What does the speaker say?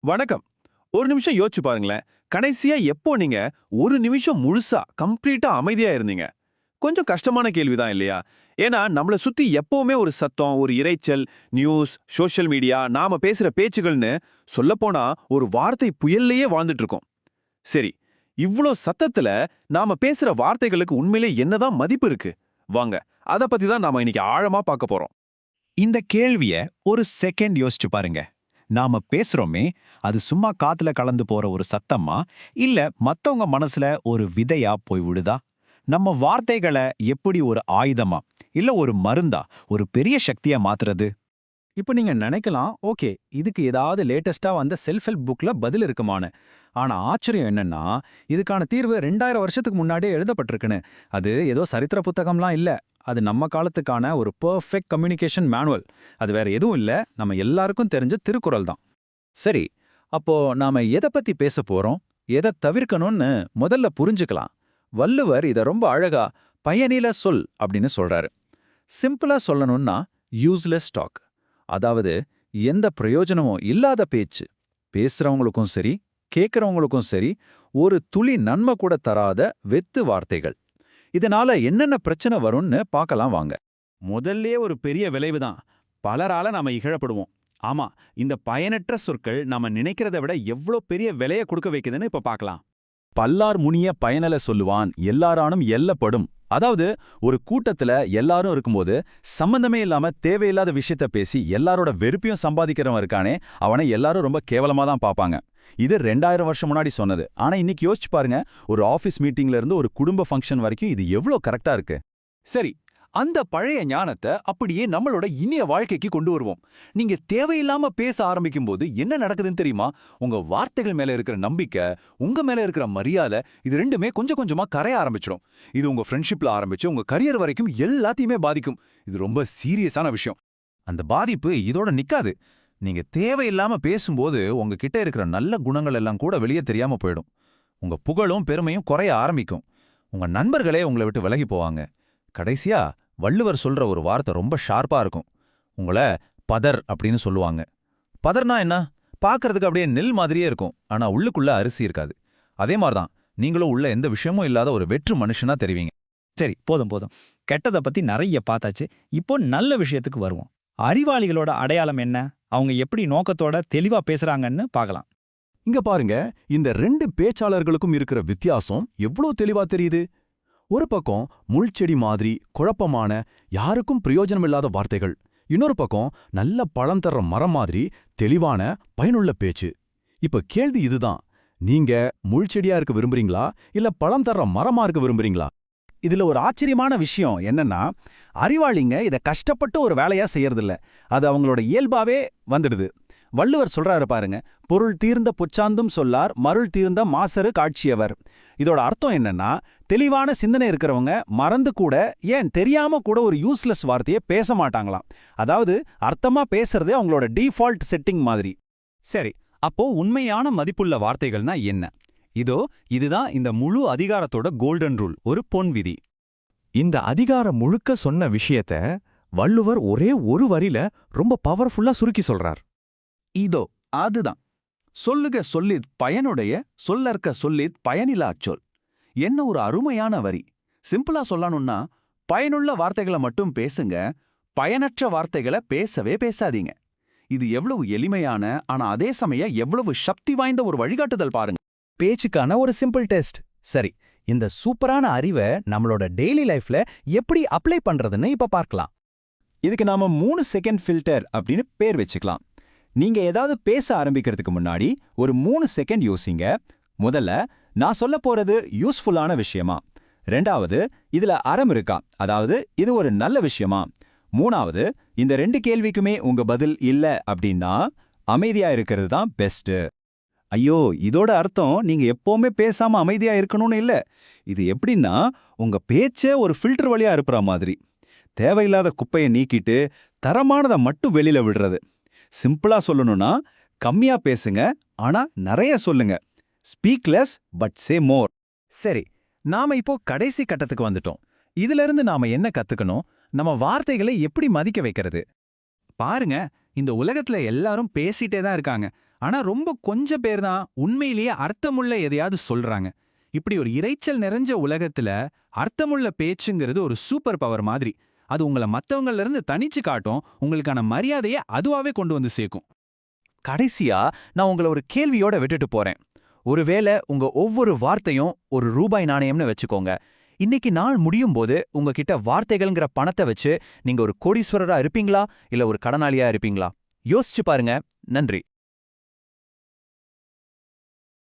வணக்கம். ஒரு நிமிஷம் யோசிச்சு பாருங்களேன். கடைசியா எப்போ நீங்க ஒரு நிமிஷம் முழுசா கம்ப்ளீட்டா அமைதியா இருந்தீங்க? கொஞ்சம் கஷ்டமான கேள்விதான் இல்லையா? ஏன்னா நம்மள சுத்தி எப்பவுமே ஒரு சத்தம், ஒரு இரைச்சல், நியூஸ், சோஷியல் மீடியா, நாம பேசுற பேச்சுகள்னு சொல்லப்போனா ஒரு வார்த்தை புயல்லையே வாழ்ந்துட்டு இருக்கோம். சரி, இவ்ளோ சத்தத்துல நாம பேசுற வார்த்தைகளுக்கு உண்மையிலே என்னதான் மதிப்பு இருக்கு? வாங்க, அத பத்தி தான் நாம இன்னைக்கு ஆழமா பார்க்க போறோம். இந்த கேள்விய ஒரு செகண்ட் யோசிச்சு பாருங்க. நாம பேசுறோமே, அது சும்மா காத்துல கலந்து போற ஒரு சத்தமா, இல்ல மத்தவங்க மனசுல ஒரு விதையா போய் விழுதா? நம்ம வார்த்தைகளை எப்படி ஒரு ஆயுதமா, இல்ல ஒரு மருந்தா, ஒரு பெரிய சக்தியா மாத்துறது? இப்போ நீங்க நினைக்கலாம், ஓகே, இதுக்கு ஏதாவது லேட்டஸ்டா வந்த செல்ஃப் ஹெல்ப் புக்ல பதில் இருக்குமான்னு. ஆனா ஆச்சரியம் என்னன்னா, இதுக்கான தீர்வு 2000 வருஷத்துக்கு முன்னாடியே எழுதப்பட்டிருக்குன்னு. அது ஏதோ சரித்திர புத்தகம்லாம் இல்ல. அது நம்ம காலத்துக்கான ஒரு பெர்ஃபெக்ட் கம்யூனிகேஷன் மேனுவல். அது வேற எதுவும் இல்ல, நம்ம எல்லாருக்கும் தெரிஞ்ச திருக்குறள் தான். சரி, அப்போ நாம எத பத்தி பேச போறோம்? எதை தவிர்க்கணும்னு முதல்ல புரிஞ்சுக்கலாம். வள்ளுவர் இத ரொம்ப அழகா பயனில சொல் அப்படின்னு சொல்றாரு. சிம்பிளா சொல்லணும்னா யூஸ்லெஸ் டாக். அதாவது எந்த பிரயோஜனமும் இல்லாத பேச்சு. பேசுறவங்களுக்கும் சரி, கேட்கறவங்களுக்கும் சரி, ஒரு துளி நன்மை கூட தராத வெத்து வார்த்தைகள். இதனால என்னென்ன பிரச்சனை வரும்னு பார்க்கலாம் வாங்க. முதல்லே ஒரு பெரிய விளைவு தான். பலரால நாம இகழப்படுவோம். ஆமா, இந்த பயனற்ற சொற்கள் நாம நினைக்கிறத விட எவ்ளோ பெரிய விலைய கொடுக்க வைக்குதுன்னு இப்ப பார்க்கலாம். பல்லார் முனிய பயனல சொல்லுவான் எல்லாரானும் எல்லப்படும். அதாவது ஒரு கூட்டத்துல எல்லாரும் இருக்கும்போது சம்பந்தமே இல்லாம தேவையில்லாத விஷயத்த பேசி எல்லாரோட வெறுப்பையும் சம்பாதிக்கிறவன் இருக்கானே, அவனை எல்லாரும் ரொம்ப கேவலமா தான் பார்ப்பாங்க. இது 2000 வருஷம் முன்னாடி சொன்னது. ஆனா இன்னைக்கு யோசிச்சு பாருங்க, ஒரு ஆபீஸ் மீட்டிங்ல இருந்து ஒரு குடும்ப ஃபங்க்ஷன் வரைக்கும் இது எவ்ளோ கரெக்டா இருக்கு. சரி, அந்த பழைய ஞானத்தை அப்படியே நம்மளோட இனிய வாழ்க்கைக்கு கொண்டு வருவோம். நீங்க தேவையில்லாம பேச ஆரம்பிக்கும்போது என்ன நடக்குதுன்னு தெரியுமா? உங்க வார்த்தைகள் மேல இருக்கிற நம்பிக்கை, உங்க மேல இருக்கிற மரியாதை, இது ரெண்டுமே கொஞ்சம் கொஞ்சமா கரைய ஆரம்பிச்சிடும். இது உங்க ஃப்ரெண்ட்ஷிப்ல ஆரம்பிச்சு உங்க கரியர் வரைக்கும் எல்லாத்தையுமே பாதிக்கும். இது ரொம்ப சீரியஸான விஷயம். அந்த பாதிப்பு இதோட நிக்காது. நீங்க தேவையில்லாம பேசும்போது உங்ககிட்ட இருக்கிற நல்ல குணங்கள் எல்லாம் கூட வெளியே தெரியாம போயிடும். உங்க புகழும் பெருமையும் குறைய ஆரம்பிக்கும். உங்க நண்பர்களே உங்களை விட்டு விலகி போவாங்க. கடைசியா வள்ளுவர் சொல்ற ஒரு வார்த்தை ரொம்ப ஷார்ப்பா இருக்கும். உங்கள பதர் அப்படின்னு சொல்லுவாங்க. பதர்னா என்ன? பார்க்கறதுக்கு அப்படியே நெல் மாதிரியே இருக்கும். ஆனா உள்ளுக்குள்ள அரிசி இருக்காது. அதே மாதிரிதான் நீங்களும் உள்ள எந்த விஷயமும் இல்லாத ஒரு வெற்று மனுஷனா தெரிவிங்க. சரி, போதும் போதும். கெட்டதை பத்தி நிறைய பார்த்தாச்சு. இப்போ நல்ல விஷயத்துக்கு வருவோம். அறிவாளிகளோட அடையாளம் என்ன? அவங்க எப்படி நோக்கத்தோட தெளிவா பேசுறாங்கன்னு பார்க்கலாம். இங்க பாருங்க, இந்த 2 பேச்சாளர்களுக்கும் இருக்கிற வித்தியாசம் எவ்ளோ தெளிவா தெரியுது. ஒரு பக்கம் முள்செடி மாதிரி குழப்பமான, யாருக்கும் பிரயோஜனமில்லாத வார்த்தைகள். இன்னொரு பக்கம் நல்ல பழம் தர்ற மரம் மாதிரி தெளிவான, பயனுள்ள பேச்சு. இப்ப கேள்வி இதுதான், நீங்க முள்செடியா இருக்க விரும்புறீங்களா, இல்ல பழம் தர்ற மரமா இருக்க விரும்புறீங்களா? இதுல ஒரு ஆச்சரியமான விஷயம் என்னன்னா, அறிவாளிங்க இத கஷ்டப்பட்டு ஒரு வேலையா செய்யறதில்ல. அது அவங்களோட இயல்பாவே வந்துடுது. வள்ளுவர் சொல்றாரு பாருங்க, பொருள் தீர்ந்த பொச்சாந்தும் சொல்லார், மருள் தீர்ந்த மாசரு காட்சியவர். இதோட அர்த்தம் என்னன்னா, தெளிவான சிந்தனை இருக்கிறவங்க மறந்து கூட, ஏன் தெரியாம கூட ஒரு யூஸ்லெஸ் வார்த்தையை பேச மாட்டாங்களாம். அதாவது அர்த்தமா பேசுறதே அவங்களோட டிஃபால்ட் செட்டிங் மாதிரி. சரி, அப்போ உண்மையான மதிப்புள்ள வார்த்தைகள்னா என்ன? இதுதான் இந்த முழு அதிகாரத்தோட கோல்டன் ரூல், ஒரு பொன் விதி. இந்த அதிகாரம் முழுக்க சொன்ன விஷயத்த வள்ளுவர் ஒரே ஒரு வரியில ரொம்ப பவர்ஃபுல்லா சுருக்கி சொல்றார். இதோ அதுதான். சொல்லுக சொல்லித் பயனுடைய, சொல்லற்க சொல்லித் பயனிலாச் சொல். என்ன ஒரு அருமையான வரி. சிம்பிளா சொல்லணும்னா, பயனுள்ள வார்த்தைகளை மட்டும் பேசுங்க, பயனற்ற வார்த்தைகளை பேசவே பேசாதீங்க. இது எவ்வளவு எளிமையான, ஆனா அதே சமயம் எவ்வளவு சக்தி வாய்ந்த ஒரு வழிகாட்டுதல் பாருங்க. பேச்சுக்கான ஒரு சிம்பிள் டெஸ்ட். சரி, இந்த சூப்பரான அறிவை நம்மளோட டெய்லி லைஃப்ல எப்படி அப்ளை பண்றதுன்னு இப்ப பார்க்கலாம். இதுக்கு நாம 3 செகண்ட் ஃபில்டர் அப்படின்னு பேர் வச்சுக்கலாம். நீங்க ஏதாவது பேச ஆரம்பிக்கிறதுக்கு முன்னாடி ஒரு 3 செகண்ட் யோசிங்க. முதல்ல, நான் சொல்ல போறது யூஸ்ஃபுல்லான விஷயமா? ரெண்டாவது, இதுல அறம் இருக்கா, அதாவது இது ஒரு நல்ல விஷயமா? மூணாவது, இந்த 2 கேள்விக்குமே உங்க பதில் இல்ல அப்படின்னா அமைதியா இருக்கிறது தான் பெஸ்ட். ஐயோ, இதோட அர்த்தம் நீங்க எப்பவுமே பேசாம அமைதியா இருக்கணும்னு இல்ல. இது எப்படின்னா, உங்க பேச்சே ஒரு ஃபில்டர் வழியா அனுப்புற மாதிரி. தேவையில்லாத குப்பையை நீக்கிட்டு தரமானதை மட்டும் வெளியில விடுறது. சிம்பிளா சொல்லணும்னா, கம்மியா பேசுங்க, ஆனா நிறைய சொல்லுங்க. ஸ்பீக் லெஸ் பட் சே மோர். சரி, நாம இப்போ கடைசி கட்டத்துக்கு வந்துட்டோம். இதுல இருந்து நாம என்ன கத்துக்கணும்? நம்ம வார்த்தைகளை எப்படி மதிக்க வைக்கிறது? பாருங்க, இந்த உலகத்துல எல்லாரும் பேசிட்டே தான் இருக்காங்க. ஆனா ரொம்ப கொஞ்ச பேர் தான் உண்மையிலேயே அர்த்தமுள்ள எதையாவது சொல்றாங்க. இப்படி ஒரு இரைச்சல் நிறைஞ்ச உலகத்துல அர்த்தமுள்ள பேச்சுங்கிறது ஒரு சூப்பர் பவர் மாதிரி. அது உங்களை மத்தவங்கள்ல இருந்து தனிச்சு காட்டும், உங்களுக்கான மரியாதையை அதுவாவே கொண்டு வந்து சேர்க்கும். கடைசியா நான் உங்களை ஒரு கேள்வியோட விட்டுட்டு போறேன். ஒருவேளை உங்க ஒவ்வொரு வார்த்தையும் ஒரு ரூபாய் நாணயம்னு வச்சுக்கோங்க. இன்னைக்கு நாள் முடியும் போது உங்ககிட்ட வார்த்தைகள்ங்கிற பணத்தை வச்சு நீங்க ஒரு கோடீஸ்வரரா இருப்பீங்களா இல்ல ஒரு கடனாளியா இருப்பீங்களா? யோசிச்சு பாருங்க. நன்றி.